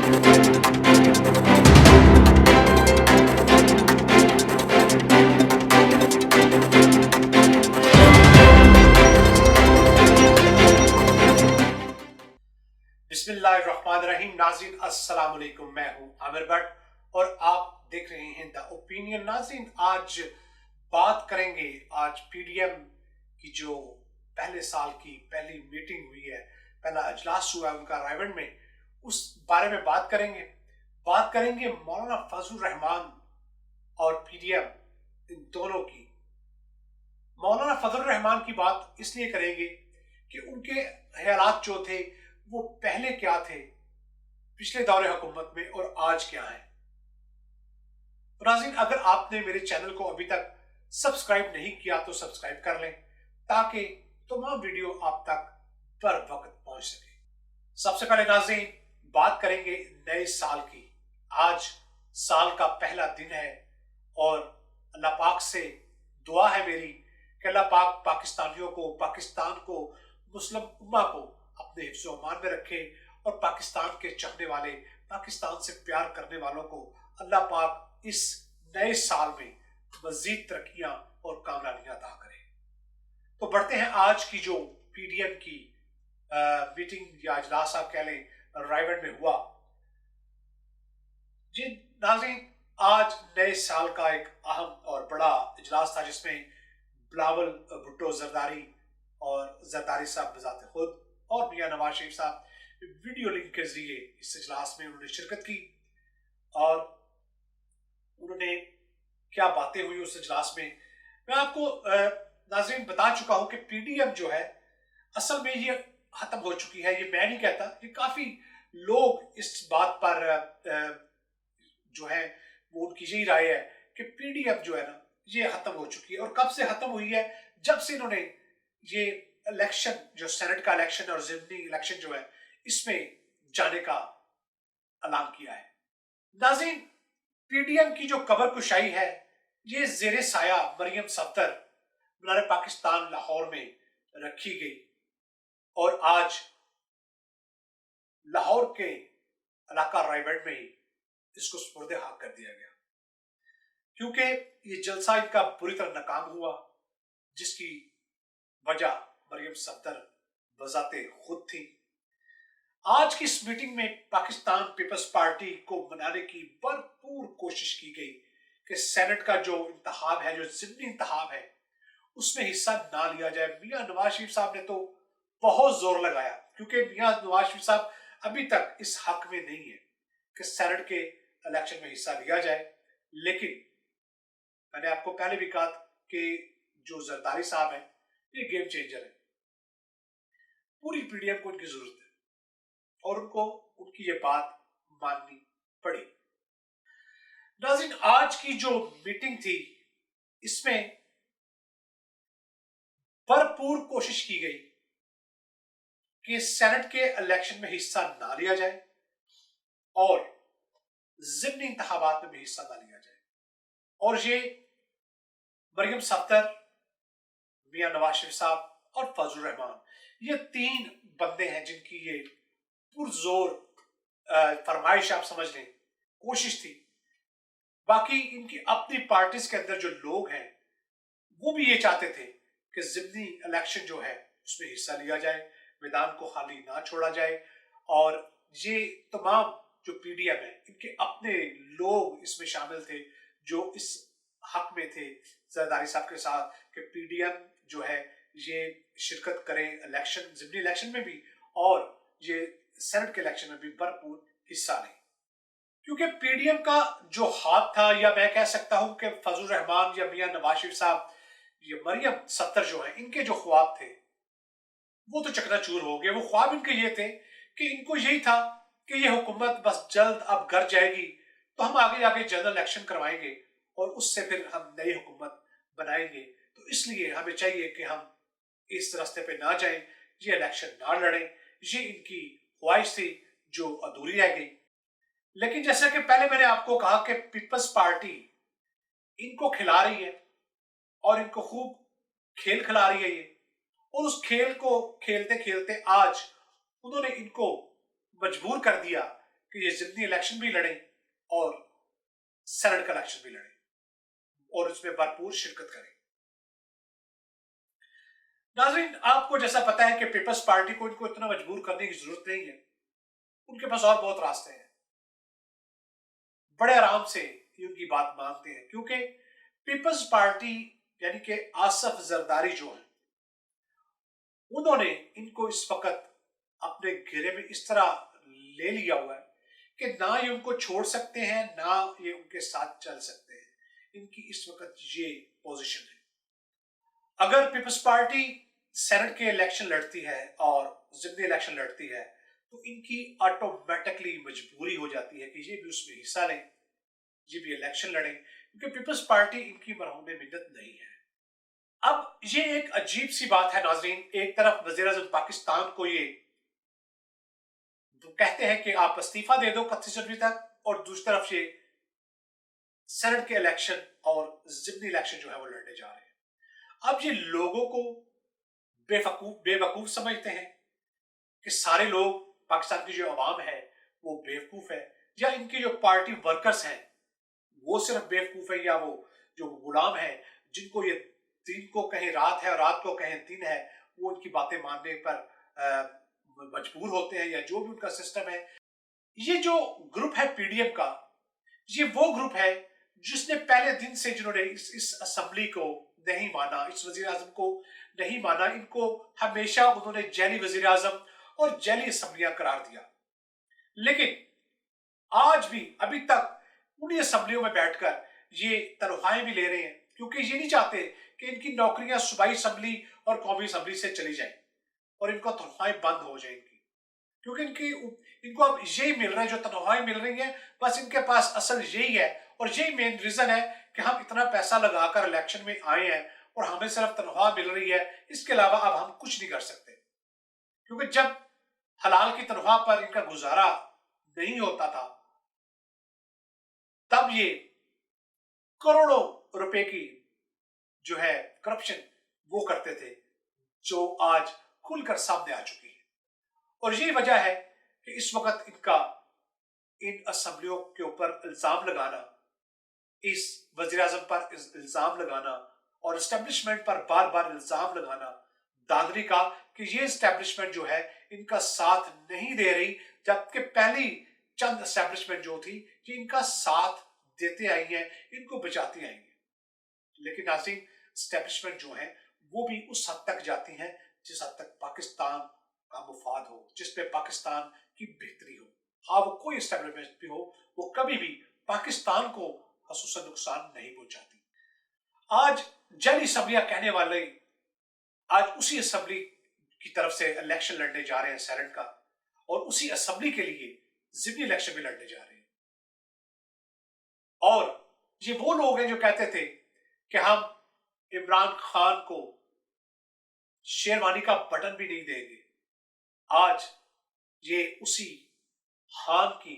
बिस्मिल्लाहिर्रहमानिर्रहीम। नाज़रीन अस्सलाम वालेकुम, मैं हूं आमिर भट्ट और आप देख रहे हैं द ओपिनियन। नाज़रीन आज बात करेंगे, आज पीडीएम की जो पहले साल की पहली मीटिंग हुई है, पहला इजलास हुआ है उनका रायबंद में, उस बारे में बात करेंगे मौलाना फजलुर रहमान और पीडीएम इन दोनों की। मौलाना फजलुर रहमान की बात इसलिए करेंगे कि उनके ख्यालात जो थे वो पहले क्या थे पिछले दौरे हुकूमत में और आज क्या है। नाज़रीन अगर आपने मेरे चैनल को अभी तक सब्सक्राइब नहीं किया तो सब्सक्राइब कर लें ताकि तमाम वीडियो आप तक बर वक्त पहुंच सके। सबसे पहले नाज़रीन बात करेंगे नए साल की। आज साल का पहला दिन है और अल्लाह पाक से दुआ है मेरी कि अल्लाह पाक पाकिस्तानियों को, पाकिस्तान को, मुस्लिम उम्मा को अपने हिफ्ज़ अमान में रखे और पाकिस्तान के चाहने वाले, पाकिस्तान से प्यार करने वालों को अल्लाह पाक इस नए साल में मजीद तरक्कियां और कामयाबियां अता करे। तो बढ़ते हैं आज की जो पीडीएम की मीटिंग या इजलास आप कह लें, रायबंद में हुआ। जी नाज़रीन आज नए साल का एक अहम और बड़ा इजलास था जिसमें बिलावल भुट्टो जरदारी और जरदारी साहब बजाते खुद और मियां नवाज शरीफ साहब वीडियो लिंक के जरिए इस इजलास में उन्होंने शिरकत की और उन्होंने क्या बातें हुई उस इजलास में मैं आपको नाज़रीन बता चुका हूं कि पीडीएम जो है असल में ये खत्म हो चुकी है। ये मैं नहीं कहता, ये काफी लोग इस बात पर जो है वो उनकी यही राय है कि पीडीएम जो है ना ये खत्म हो चुकी है। और कब से खत्म हुई है? जब से इन्होंने ये इलेक्शन, जो सेनेट का इलेक्शन और ज़िमनी इलेक्शन जो है इसमें जाने का ऐलान किया है। नाज़रीन पीडीएम की जो कबर कुशाई है ये ज़ेरे साया मरियम सफ्दर मीनार पाकिस्तान लाहौर में रखी गई और आज लाहौर के इलाका रायबंद में ही इसको सुपुर्द हाक कर दिया गया क्योंकि ये जलसा इनका बुरी तरह नाकाम हुआ, जिसकी वजह मरियम सफ्दर बजाते खुद थी। आज की इस मीटिंग में पाकिस्तान पीपल्स पार्टी को मनाने की भरपूर कोशिश की गई कि सेनेट का जो इंतखाब है, जो ज़िमनी इंतखाब है, उसमें हिस्सा ना लिया जाए। मियां नवाज शरीफ साहब ने तो बहुत जोर लगाया क्योंकि मियां नवाज शरीफ साहब अभी तक इस हक में नहीं है कि सेनेट के इलेक्शन में हिस्सा लिया जाए। लेकिन मैंने आपको पहले भी कहा कि जो जरदारी साहब है ये गेम चेंजर है, पूरी पीडीएम को उनकी जरूरत है और उनको उनकी ये बात माननी पड़ी। नाज़रीन आज की जो मीटिंग थी इसमें भरपूर कोशिश की गई कि सेनेट के इलेक्शन में हिस्सा ना लिया जाए और ज़िमनी इंतखाबात में भी हिस्सा ना लिया जाए। और ये मरियम सफ्दर, मियां नवाज शरीफ साहब और फजलुर रहमान, ये तीन बंदे हैं जिनकी ये पुरजोर फरमाइश आप समझ लें, कोशिश थी। बाकी इनकी अपनी पार्टीज के अंदर जो लोग हैं वो भी ये चाहते थे कि ज़िमनी इलेक्शन जो है उसमें हिस्सा लिया जाए, मैदान को खाली ना छोड़ा जाए। और ये तमाम जो पीडीएम है इनके अपने लोग इसमें शामिल थे जो इस हक में थे जरदारी साहब के साथ कि पीडीएम जो है ये शिरकत करे इलेक्शन, ज़िमनी इलेक्शन में भी और ये सेनेट के इलेक्शन में भी भरपूर हिस्सा लें। क्योंकि पीडीएम का जो हाथ था, या मैं कह सकता हूं कि फजलुर रहमान या मियां नवाज शरीफ साहब, ये मरियम सफ्दर जो है, इनके जो ख्वाब थे वो तो चकनाचूर हो गए। वो ख्वाब इनके ये थे कि इनको यही था कि ये हुकूमत बस जल्द अब घर जाएगी तो हम आगे जाके जनरल इलेक्शन करवाएंगे और उससे फिर हम नई हुकूमत बनाएंगे। तो इसलिए हमें चाहिए कि हम इस रास्ते पे ना जाएं, ये इलेक्शन ना लड़ें। ये इनकी ख्वाहिश थी जो अधूरी रह गई। लेकिन जैसा कि पहले मैंने आपको कहा कि पीपल्स पार्टी इनको खिला रही है और इनको खूब खेल खिला रही है ये, और उस खेल को खेलते खेलते आज उन्होंने इनको मजबूर कर दिया कि ये ज़िमनी इलेक्शन भी लड़ें और सेनेट का इलेक्शन भी लड़ें और इसमें भरपूर शिरकत करें। नाज़रीन, आपको जैसा पता है कि पीपल्स पार्टी को इनको इतना मजबूर करने की जरूरत नहीं है, उनके पास और बहुत रास्ते हैं। बड़े आराम से ये उनकी बात मानते हैं, क्योंकि पीपल्स पार्टी यानी कि आसफ जरदारी जो है, उन्होंने इनको इस वक्त अपने घेरे में इस तरह ले लिया हुआ है कि ना ये उनको छोड़ सकते हैं, ना ये उनके साथ चल सकते हैं। इनकी इस वक्त ये पोजीशन है। अगर पीपल्स पार्टी सेनेट के इलेक्शन लड़ती है और ज़िमनी इलेक्शन लड़ती है, तो इनकी ऑटोमेटिकली मजबूरी हो जाती है कि ये भी उसमें हिस्सा लें, ये भी इलेक्शन लड़ें, क्योंकि पीपल्स पार्टी इनकी मरहूम मिन्नत नहीं है। अब ये एक अजीब सी बात है नाजरीन, एक तरफ वज़ीर आज़म पाकिस्तान को ये कहते हैं कि आप इस्तीफा दे दो 31 जनवरी तक, और दूसरी तरफ ये सेनेट के इलेक्शन और ज़िमनी इलेक्शन जो है वो लड़ने जा रहे हैं। अब ये लोगों को बेवकूफ समझते हैं कि सारे लोग, पाकिस्तान की जो अवाम है वो बेवकूफ है, या इनके जो पार्टी वर्कर्स हैं वो सिर्फ बेवकूफ है, या वो जो गुलाम है जिनको ये दिन को कहीं रात है और रात को कहीं दिन है, वो उनकी बातें मानने पर मजबूर होते हैं, या जो भी उनका सिस्टम है। ये जो ग्रुप है पीडीएम का, ये वो ग्रुप है जिसने पहले दिन से, जिन्होंने इस असेंबली को नहीं माना, इस वजीर आजम को नहीं माना, इनको हमेशा उन्होंने जैली वजीर आजम और जैली असेंबलियां करार दिया। लेकिन आज भी अभी तक उन्हीं असेंबलियों में बैठकर ये तनख्वाहें भी ले रहे हैं, क्योंकि ये नहीं चाहते कि इनकी नौकरियां सूबाई असेंबली और कौमी असेंबली से चली जाएं और इनको तनख्वाहें बंद हो जाएंगी, क्योंकि इनको अब यही मिल रहा है, जो तनख्वाहें मिल रही हैं, बस इनके पास असल यही है। और यही मेन रीजन है कि हम इतना पैसा लगाकर इलेक्शन में आए हैं और हमें सिर्फ तनख्वाह मिल रही है, इसके अलावा अब हम कुछ नहीं कर सकते। क्योंकि जब हलाल की तनख्वाह पर इनका गुजारा नहीं होता था, तब ये करोड़ों रुपए की जो है करप्शन वो करते थे, जो आज खुलकर सामने आ चुकी है। और यही वजह है कि इस वक्त इनका इन असेंबलियों के ऊपर इल्जाम लगाना, इस वजीर आजम पर इल्जाम लगाना और एस्टेब्लिशमेंट पर बार बार इल्जाम लगाना दादरी का, कि ये एस्टेब्लिशमेंट जो है इनका साथ नहीं दे रही, जबकि पहली चंद एस्टेब्लिशमेंट जो थी ये इनका साथ देते आई है, इनको बचाती आई है। लेकिन नाज़रीन, एस्टेब्लिशमेंट जो है वो भी उस हद तक जाती है जिस हद तक पाकिस्तान का मुफाद हो, जिस पे पाकिस्तान की बेहतरी हो। हाँ, वो कोई एस्टेब्लिशमेंट भी हो, वो कभी भी पाकिस्तान को खसूसन नुकसान नहीं पहुंचाती। आज जल असम्बलियां कहने वाले आज उसी असेंबली की तरफ से इलेक्शन लड़ने जा रहे हैं सेनेट का, और उसी असेंबली के लिए ज़िमनी इलेक्शन भी लड़ने जा रहे हैं। और ये वो लोग हैं जो कहते थे कि हम इमरान खान को शेरवानी का बटन भी नहीं देंगे। आज ये उसी खान की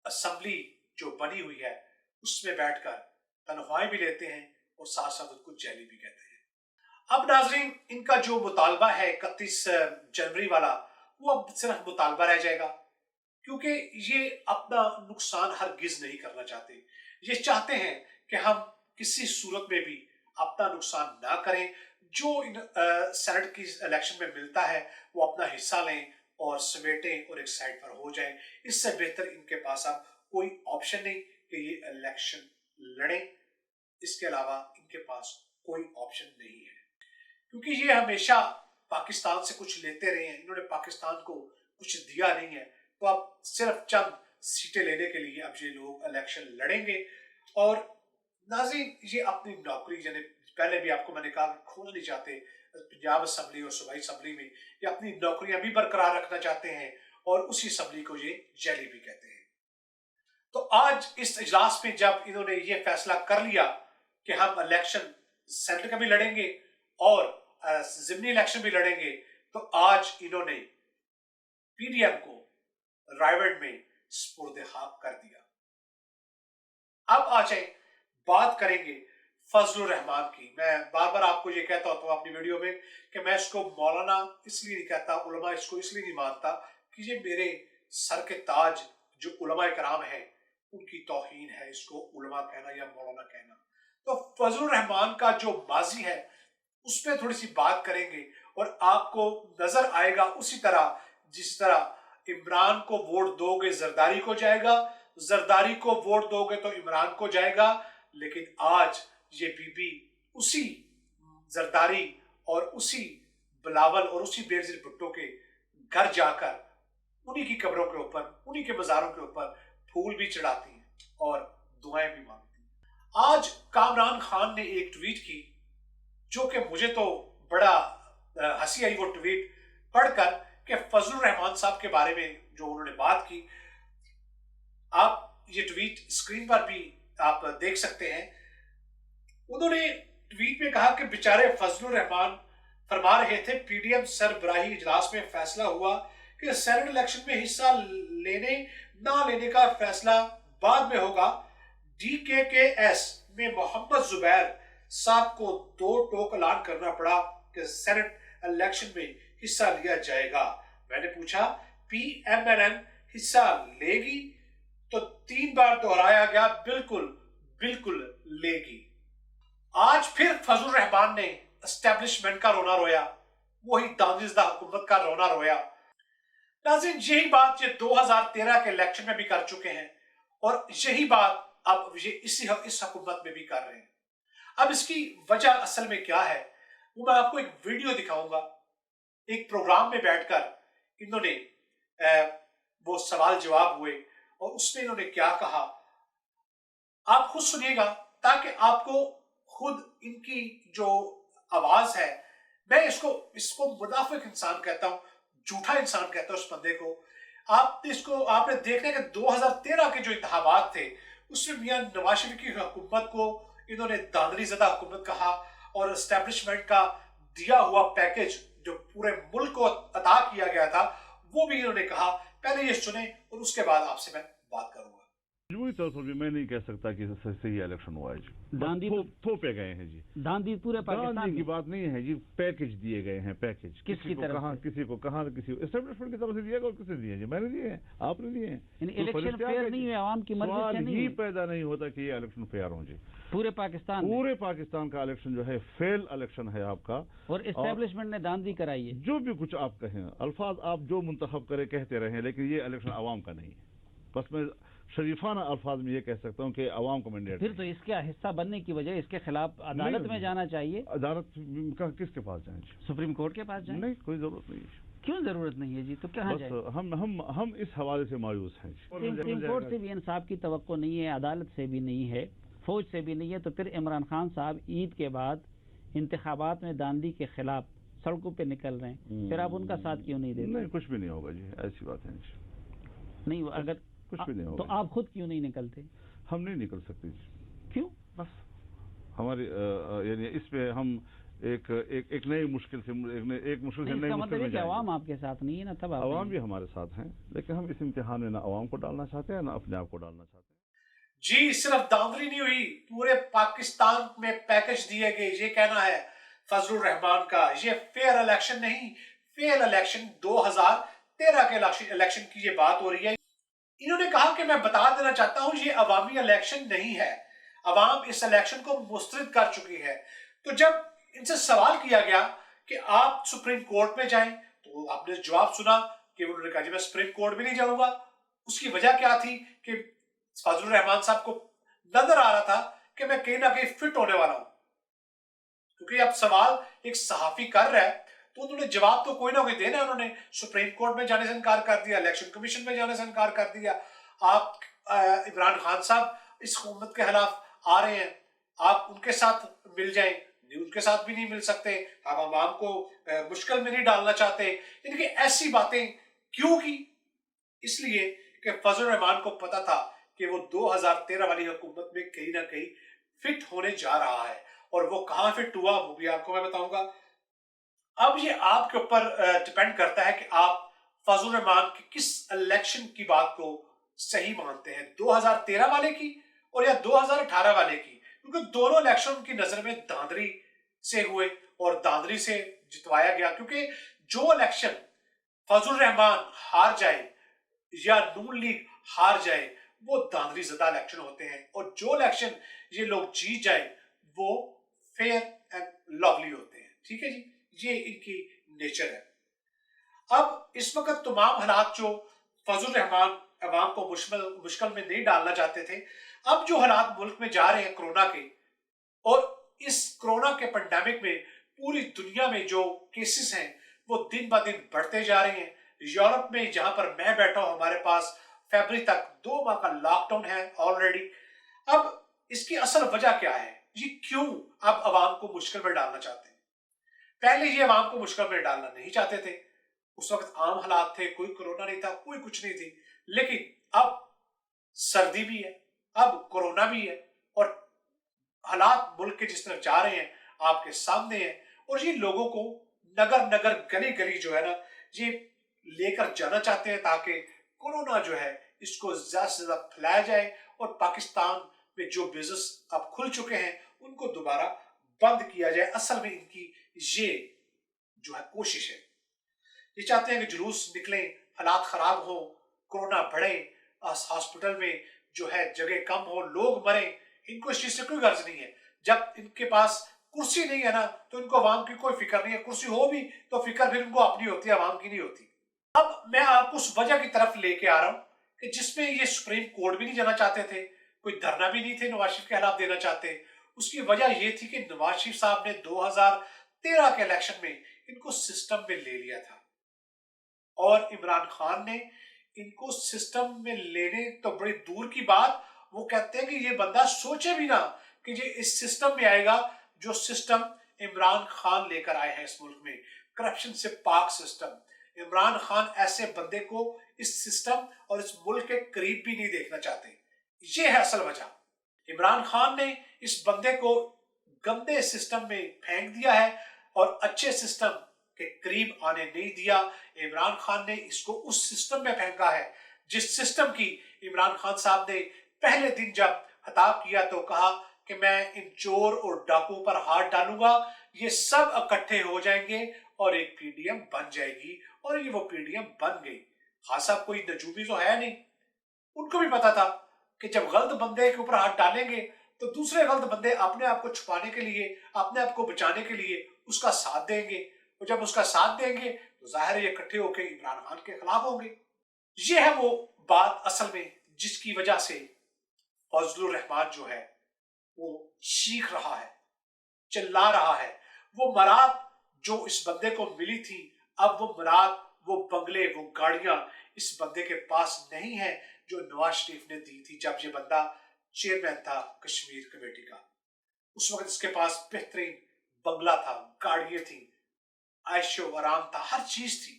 असेंबली जो बनी हुई है उसमें बैठकर तनख्वाहें भी लेते हैं और साथ साथ उनको जैली भी कहते हैं। अब नाजरीन, इनका जो मुतालबा है 31 जनवरी वाला, वो अब सिर्फ मुतालबा रह जाएगा, क्योंकि ये अपना नुकसान हरगिज नहीं करना चाहते। ये चाहते हैं कि हम किसी सूरत में भी अपना नुकसान ना करें, जो इन सेनेट की इलेक्शन में मिलता है वो अपना हिस्सा लें और समेटें और एक साइड पर हो जाएं। इससे बेहतर इनके पास अब कोई ऑप्शन नहीं कि ये इलेक्शन लड़ें, इसके अलावा इनके पास कोई ऑप्शन नहीं है, क्योंकि ये हमेशा पाकिस्तान से कुछ लेते रहे हैं, इन्होंने पाकिस्तान को कुछ दिया नहीं है। तो अब सिर्फ चंद सीटें लेने के लिए अब ये लोग इलेक्शन लड़ेंगे। और नाज़रीन, ये अपनी नौकरी, यानी पहले भी आपको मैंने कहा, खोना नहीं चाहते। पंजाब असेंबली और सूबाई असेंबली में ये अपनी नौकरियां भी बरकरार रखना चाहते हैं, और उसी असेंबली को ये जैली भी कहते हैं। तो आज इस इजलास में जब इन्होंने ये फैसला कर लिया कि हम इलेक्शन सेनेट का भी लड़ेंगे और ज़िमनी इलेक्शन भी लड़ेंगे, तो आज इन्होंने पीडीएम को रायगढ़ में स्पुर्द खाक कर दिया। अब आ जाए, बात करेंगे फजलुर रहमान की। मैं बार बार आपको ये कहता होता हूँ अपनी वीडियो में कि मैं इसको मौलाना इसलिए नहीं कहता, उलमा इसको इसलिए नहीं मानता कि ये मेरे सर के ताज जो उलमा कराम हैं उनकी तौहीन है इसको उलमा कहना या मौलाना कहना। तो फजलुर रहमान का जो माजी है उस पर थोड़ी सी बात करेंगे और आपको नजर आएगा उसी तरह जिस तरह इमरान को वोट दोगे जरदारी को जाएगा, जरदारी को वोट दोगे तो इमरान को जाएगा। लेकिन आज ये बीबी उसी जरदारी और उसी बिलावल और उसी बेनजीर भुट्टो के घर जाकर उन्हीं की कब्रों के ऊपर उन्हीं के मज़ारों के ऊपर फूल भी चढ़ाती हैं और दुआएं भी मांगती हैं। आज कामरान खान ने एक ट्वीट की जो कि मुझे तो बड़ा हंसी आई वो ट्वीट पढ़कर कि फजलुर रहमान साहब के बारे में जो उन्होंने बात की। आप ये ट्वीट स्क्रीन पर भी आप देख सकते हैं। उन्होंने ट्वीट में कहा कि बेचारे फजलुर रहमान फरमा रहे थे पीडीएम सरबराही इजलास में फैसला हुआ कि सेनेट इलेक्शन में हिस्सा लेने ना लेने का फैसला बाद में होगा। DKKS में मोहम्मद जुबैर साहब को दो टोक ऐलान करना पड़ा कि सेनेट इलेक्शन में हिस्सा लिया जाएगा। मैंने पूछा PMNN हिस्सा लेगी तो 3 बार दोहराया गया बिल्कुल बिल्कुल लेगी। आज फिर फजलुर रहमान ने एस्टेब्लिशमेंट का रोना रोया, वही दानिशदा हुकूमत का रोना रोया। नाज़रीन यही बात ये 2013 के इलेक्शन में भी कर चुके हैं और यही बात अब ये इस हुकूमत में भी कर रहे हैं। अब इसकी वजह असल में क्या है वो मैं आपको एक वीडियो दिखाऊंगा। एक प्रोग्राम में बैठकर इन्होंने वो सवाल जवाब हुए और उसमें इन्होंने क्या कहा आप खुद सुनिएगा ताकि आपको खुद इनकी जो आवाज है, मैं इसको मुनाफिक इंसान कहता हूं, झूठा इंसान कहता हूं उस बंदे को। आपने देखने के 2013 के जो इंतखाबात थे उसमें मियां नवाज शरीफ की हुकूमत को इन्होंने दादरी ज़दा हुकूमत कहा और एस्टेब्लिशमेंट का दिया हुआ पैकेज जो पूरे मुल्क को अता किया गया था वो भी इन्होंने कहा। पहले ये सुने और उसके बाद आपसे मैं बात करूंगा। मजमूरी तौर पर भी मैं नहीं कह सकता कि सही इलेक्शन हुआ है जी। दांदी थोपे गए हैं जी। दांदी पूरे पाकिस्तान की बात नहीं है जी। पैकेज दिए गए हैं, पैकेज किसकी तरफ कहा किसी को कहा किसी एस्टेब्लिशमेंट की तरफ से दिया गया और किसने दिए जी? मैंने दिए हैं, आपने दिए हैं। इलेक्शन फेयर नहीं हुए, आवाम की मर्जी से नहीं पैदा नहीं होता कि ये इलेक्शन फेयर हो जी। पूरे पाकिस्तान का इलेक्शन जो है फेल इलेक्शन है आपका और एस्टेब्लिशमेंट ने दांदी कराई है। जो भी कुछ आप कहें, अल्फाज आप जो मुंतखब करे कहते रहे, लेकिन ये इलेक्शन आवाम का नहीं है। बस मैं शरीफाना अल्फाज में ये कह सकता हूँ कि अवाम को मैंडेट। फिर तो इसके हिस्सा बनने की वजह इसके खिलाफ अदालत में जाना चाहिए। अदालत किसके पास जाए? सुप्रीम कोर्ट के पास जाए? नहीं, कोई जरूरत नहीं है। क्यों जरूरत नहीं है जी? तो कहाँ जाए? हम इस हवाले से मायूस हैं। सुप्रीम कोर्ट से भी इंसाफ की तवक्को नहीं है, अदालत से भी नहीं है, फौज से भी नहीं है। तो फिर इमरान खान साहब ईद के बाद इंतखाबात में दांदी के खिलाफ सड़कों पे निकल रहे हैं, फिर आप उनका साथ क्यों नहीं देते? नहीं, कुछ भी नहीं होगा जी, ऐसी बात है नहीं। अगर कुछ भी नहीं होगा तो आप खुद क्यों नहीं निकलते? हम नहीं निकल सकते जी। क्यों? बस हमारी यानी इस पे हम एक नई मुश्किल से एक मुश्किल से नई मुश्किल में आवाम आपके साथ नहीं है ना, तब आवाम भी हमारे साथ हैं, लेकिन हम इस इम्तिहान में ना आवाम को डालना चाहते हैं ना अपने आप को डालना चाहते हैं जी। सिर्फ दांदली नहीं हुई, पूरे पाकिस्तान में पैकेज दिए गए, ये कहना है फजलुर रहमान का। ये फेयर इलेक्शन नहीं, फेयर इलेक्शन 2013 के इलेक्शन की ये बात हो रही है। इन्होंने कहा कि मैं बता देना चाहता हूं ये अवामी इलेक्शन नहीं है, अवाम इस इलेक्शन को मुस्तरद कर चुकी है। तो जब इनसे सवाल किया गया कि आप सुप्रीम कोर्ट में जाएं तो आपने जवाब सुना कि उन्होंने कहा जी मैं सुप्रीम कोर्ट भी नहीं जाऊंगा। उसकी वजह क्या थी कि फजलुर रहमान साहब को नजर आ रहा था कि मैं कहीं ना कहीं फिट होने वाला हूं, क्योंकि अब सवाल एक सहाफी कर रहा है तो उन्होंने जवाब तो कोई ना कोई देना है। उन्होंने सुप्रीम कोर्ट में जाने से इनकार कर दिया, इलेक्शन कमीशन में जाने से इनकार कर दिया। आप इमरान खान साहब इस हुकूमत के खिलाफ आ रहे हैं, आप उनके साथ मिल जाएं, उनके साथ भी नहीं मिल सकते। आप आवाम को मुश्किल में नहीं डालना चाहते। यानी कि ऐसी बातें क्यों की? इसलिए कि फजलुर रहमान को पता था कि वो 2013 वाली हुकूमत में कहीं ना कहीं फिट होने जा रहा है, और वो कहां फिट हुआ वो भी आपको मैं बताऊंगा। अब ये आपके ऊपर डिपेंड करता है कि आप फजलुर रहमान की किस इलेक्शन की बात को सही मानते हैं, 2013 वाले की और या 2018 वाले की, क्योंकि दोनों इलेक्शन की नजर में दादरी से हुए और दादरी से जितवाया गया। क्योंकि जो इलेक्शन फजलुर रहमान हार जाए या नून लीग हार जाए वो धांधली ज़दा इलेक्शन होते हैं, और जो इलेक्शन ये लोग जीत जाए वो फेयर एंड लवली होते हैं। ठीक है जी, ये इनकी नेचर है। अब इस वक्त तमाम हालात जो फजल रहमान अवाम को मुश्किल में नहीं डालना चाहते थे, अब जो हालात मुल्क में जा रहे हैं कोरोना के, और इस कोरोना के पेंडेमिक में पूरी दुनिया में जो केसेस हैं वो दिन ब दिन बढ़ते जा रहे हैं। यूरोप में जहां पर मैं बैठा हूं, हमारे पास फरवरी तक 2 माह का लॉकडाउन है ऑलरेडी। अब इसकी असल वजह क्या है, ये क्यों अब अवाम को मुश्किल में डालना चाहते हैं? पहले ये अवाम को मुश्किल में डालना नहीं चाहते थे, उस वक्त आम हालात थे, कोई कोरोना नहीं था, कोई कुछ नहीं थी। लेकिन अब सर्दी भी है, अब कोरोना भी है, और हालात मुल्क के जिस तरफ जा रहे हैं आपके सामने हैं, और ये लोगों को नगर नगर गली गली जो है ना, ये लेकर जाना चाहते हैं ताकि कोरोना जो है इसको ज्यादा से ज्यादा फैलाया जाए, और पाकिस्तान में जो बिजनेस अब खुल चुके हैं उनको दोबारा बंद किया जाए। असल में इनकी ये जो है कोशिश है, ये चाहते हैं कि जुलूस निकले, हालात खराब हो, कोरोना बढ़े, हॉस्पिटल में जो है जगह कम हो, लोग मरे। इनको इस चीज से कोई गर्ज नहीं है। जब इनके पास कुर्सी नहीं है ना, तो इनको अवाम की कोई फिक्र नहीं है। कुर्सी हो भी तो फिक्र फिर इनको अपनी होती है, अवाम की नहीं होती। अब मैं आपको उस वजह की तरफ लेके आ रहा हूं कि जिसमें ये सुप्रीम कोर्ट भी नहीं जाना चाहते थे, कोई धरना भी नहीं थे नवाज शरीफ के खिलाफ देना चाहते। उसकी वजह ये थी कि नवाज शरीफ साहब ने 2013 के इलेक्शन में इनको सिस्टम में ले लिया था, और इमरान खान ने इनको सिस्टम में लेने तो बड़ी दूर की बात, वो कहते हैं कि ये बंदा सोचे भी ना कि ये इस सिस्टम में आएगा जो सिस्टम इमरान खान लेकर आए हैं इस मुल्क में, करप्शन से पाक सिस्टम। इमरान खान ऐसे बंदे को इस सिस्टम और इस मुल्क के करीब भी नहीं देखना चाहते। ये है असल वजह। इमरान खान ने इस बंदे को गंदे सिस्टम में फेंक दिया है और अच्छे सिस्टम के करीब आने नहीं दिया। इमरान खान ने इसको उस सिस्टम में फेंका है जिस सिस्टम की इमरान खान साहब ने पहले दिन जब खिताब किया तो कहा कि मैं इन चोर और डाकुओं पर हाथ डालूंगा, ये सब इकट्ठे हो जाएंगे और एक पीडीएम बन जाएगी, और ये वो पीडीएम बन गई। खान साहब कोई नजूबी तो है नहीं, उनको भी पता था कि जब गलत बंदे के ऊपर हाथ डालेंगे तो दूसरे गलत बंदे अपने आप को छुपाने के लिए, अपने आप को बचाने के लिए उसका साथ देंगे, और जब उसका साथ देंगे तो जाहिर है ये इकट्ठे होकर इमरान खान के खिलाफ होंगे। ये है वो बात असल में जिसकी वजह से फजलुर रहमान जो है वो चीख रहा है, चिल्ला रहा है। वो मराद जो इस बंदे को मिली थी, अब वो मराद, वो बंगले, वो गाड़ियां इस बंदे के पास नहीं है जो नवाज शरीफ ने दी थी जब ये बंदा चेयरमैन था कश्मीर कमेटी का। उस वक्त इसके पास बेहतरीन बंगला था, गाड़ियां थी, ऐशो आराम था, हर चीज थी।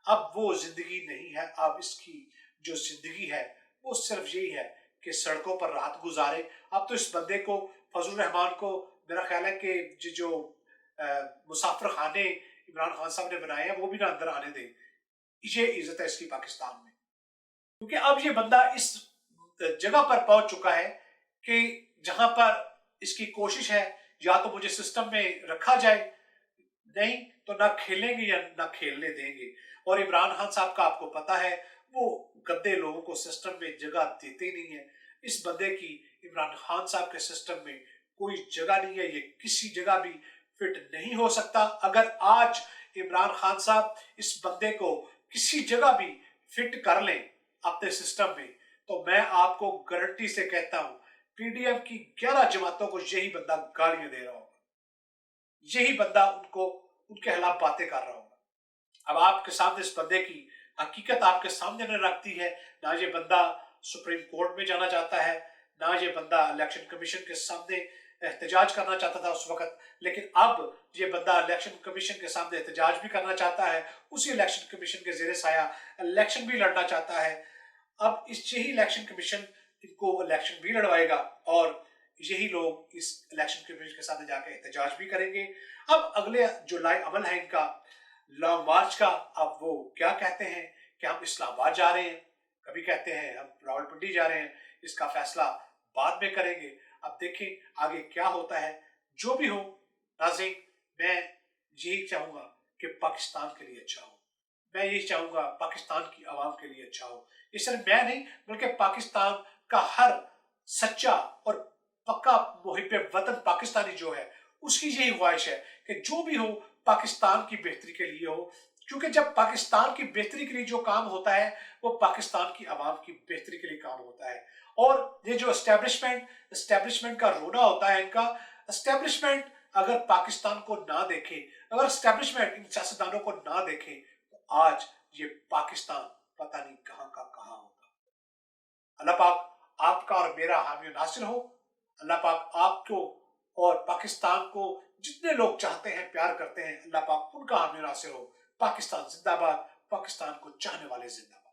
अब वो जिंदगी नहीं है। अब इसकी जो जिंदगी है वो सिर्फ यही है कि सड़कों पर रात गुजारे। अब तो इस बंदे को, फजल रहमान को, मेरा ख्याल है कि जो मुसाफिर खाने इमरान खान साहब ने बनाए हैं वो भी ना अंदर आने दें। ये इज्जत है इसकी पाकिस्तान में, क्योंकि अब ये बंदा इस जगह पर पहुंच चुका है कि जहां पर इसकी कोशिश है या तो मुझे सिस्टम में रखा जाए, नहीं तो ना खेलेंगे या ना खेलने देंगे। और इमरान खान साहब का आपको पता है वो गद्दे लोगों को सिस्टम में जगह देते नहीं है। इस बंदे की इमरान खान साहब के सिस्टम में कोई जगह नहीं है, ये किसी जगह भी फिट नहीं हो सकता। अगर आज इमरान खान साहब इस बंदे को किसी जगह भी फिट कर लें अपने सिस्टम में, तो मैं आपको गारंटी से कहता हूं पीडीएम की 11 जमातों को यही बंदा गालियां दे रहा होगा, यही बंदा उनको उनके खिलाफ बातें कर रहा होगा। अब आपके सामने इस बंदे की हकीकत आपके सामने न रखती है। ना ये बंदा सुप्रीम कोर्ट में जाना चाहता है, ना ये बंदा इलेक्शन कमीशन के सामने एहतजाज करना चाहता था उस वक्त, लेकिन अब ये बंदा इलेक्शन कमीशन के सामने एहतजाज भी करना चाहता है, उसी इलेक्शन कमीशन के जेरे साया इलेक्शन भी लड़ना चाहता है। अब इस यही इलेक्शन कमीशन इनको इलेक्शन भी लड़वाएगा और यही लोग इस इलेक्शन कमीशन के सामने जाकर एहतजाज भी करेंगे। अब अगले जो लाए अमल है इनका लॉन्ग मार्च का, अब वो क्या कहते हैं कि हम इस्लामाबाद जा रहे हैं, कभी कहते हैं हम रावलपिंडी जा रहे हैं, इसका फैसला बाद में करेंगे। अब देखें आगे क्या होता है। जो भी हो नाज़रीन, मैं यही चाहूंगा कि पाकिस्तान के लिए अच्छा हो। میں یہی چاہوں گا پاکستان کی عوام کے لیے اچھا ہو. یہ صرف میں نہیں بلکہ پاکستان کا ہر سچا اور پکا محب وطن پاکستانی جو ہے اس کی یہی خواہش ہے کہ جو بھی ہو پاکستان کی بہتری کے لیے ہو، کیونکہ جب پاکستان کی بہتری کے لیے جو کام ہوتا ہے وہ پاکستان کی عوام کی بہتری کے لیے کام ہوتا ہے. اور یہ جو اسٹیبلشمنٹ کا رونا ہوتا ہے ان کا، اسٹیبلشمنٹ اگر پاکستان کو نہ دیکھے، اگر اسٹیبلشمنٹ ان سیاستدانوں کو نہ دیکھے تو آج یہ پاکستان پتہ نہیں کہاں کا کہاں ہوتا. اللہ پاک آپ کا اور میرا حامی و ناصر ہو. اللہ پاک آپ کو اور پاکستان کو جتنے لوگ چاہتے ہیں پیار کرتے ہیں، اللہ پاک ان کا حامی و ناصر ہو. پاکستان زندہ باد. پاکستان کو چاہنے والے زندہ باد.